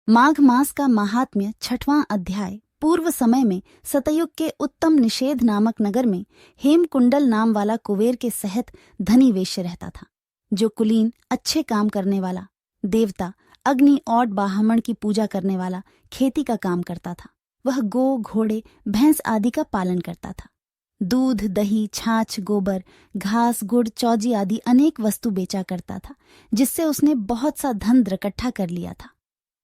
माघ मास का महात्म्य 6वां अध्याय। पूर्व समय में सतयुग के उत्तम निषेध नामक नगर में हेमकुंडल नाम वाला कुबेर के सहित धनी वेश्य रहता था, जो कुलीन, अच्छे काम करने वाला, देवता, अग्नि और ब्राह्मण की पूजा करने वाला, खेती का काम करता था। वह गो, घोड़े, भैंस आदि का पालन करता था। दूध, दही, छाछ, गोबर, घास, गुड़, चौजी आदि अनेक वस्तु बेचा करता था, जिससे उसने बहुत सा धन इकट्ठा कर लिया था।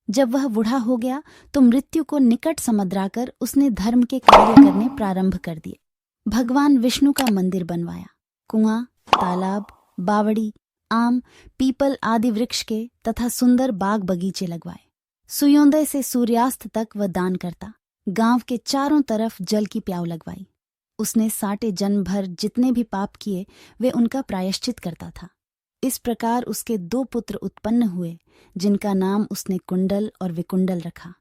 जब वह बूढ़ा हो गया तो मृत्यु को निकट समझकर उसने धर्म के कार्य करने प्रारंभ कर दिए। भगवान विष्णु का मंदिर बनवाया, कुआं, तालाब, बावड़ी, आम, पीपल आदि वृक्ष के तथा सुंदर बाग बगीचे लगवाए। सूर्योदय से सूर्यास्त तक वह दान करता। गांव के चारों तरफ जल की प्याऊ लगवाई। उसने साटे जन्म भर जितने भी पाप किए वे उनका प्रायश्चित करता था। इस प्रकार उसके 2 पुत्र उत्पन्न हुए, जिनका नाम उसने कुंडल और विकुंडल रखा।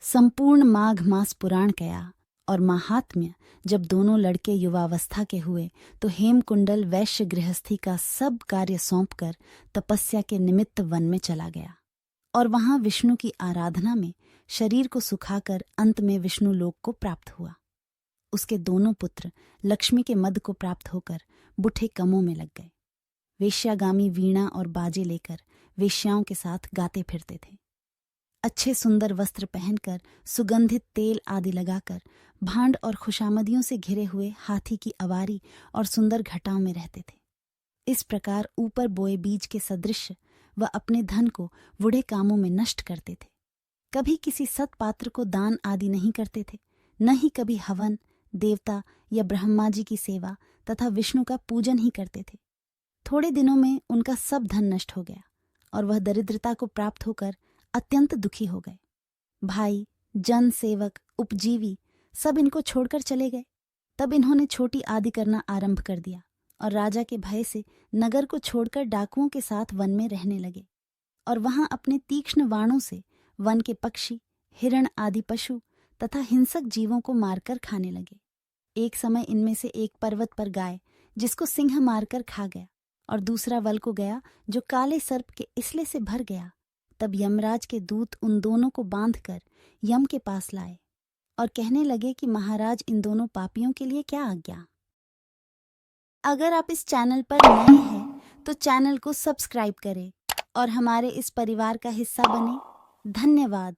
संपूर्ण माघ मास पुराण गया और महात्म्य जब दोनों लड़के युवावस्था के हुए तो हेमकुंडल वैश्य गृहस्थी का सब कार्य सौंपकर तपस्या के निमित्त वन में चला गया और वहां विष्णु की आराधना में शरीर को सुखाकर अंत में विष्णु लोक को प्राप्त हुआ। उसके दोनों पुत्र लक्ष्मी के मद को प्राप्त होकर बुढ़े कमों में लग गए। वेश्यागामी वीणा और बाजे लेकर वेश्याओं के साथ गाते फिरते थे। अच्छे सुंदर वस्त्र पहनकर, सुगंधित तेल आदि लगाकर, भांड और खुशामदियों से घिरे हुए हाथी की अवारी और सुंदर घटाओं में रहते थे। इस प्रकार ऊपर बोए बीज के सदृश वह अपने धन को बूढ़े कामों में नष्ट करते थे। कभी किसी सत्पात्र को दान आदि नहीं करते थे, न ही कभी हवन, देवता या ब्रह्मा जी की सेवा तथा विष्णु का पूजन ही करते थे। थोड़े दिनों में उनका सब धन नष्ट हो गया और वह दरिद्रता को प्राप्त होकर अत्यंत दुखी हो गए। भाई, जन सेवक, उपजीवी सब इनको छोड़कर चले गए। तब इन्होंने छोटी आदि करना आरंभ कर दिया और राजा के भय से नगर को छोड़कर डाकुओं के साथ वन में रहने लगे और वहां अपने तीक्ष्ण बाणों से वन के पक्षी, हिरण आदि पशु तथा हिंसक जीवों को मारकर खाने लगे। एक समय इनमें से एक पर्वत पर गाय, जिसको सिंह मारकर खा गया, और दूसरा वल को गया जो काले सर्प के इसले से भर गया। तब यमराज के दूत उन दोनों को बांधकर यम के पास लाए और कहने लगे कि महाराज, इन दोनों पापियों के लिए क्या आज्ञा। अगर आप इस चैनल पर नए हैं तो चैनल को सब्सक्राइब करें और हमारे इस परिवार का हिस्सा बने। धन्यवाद।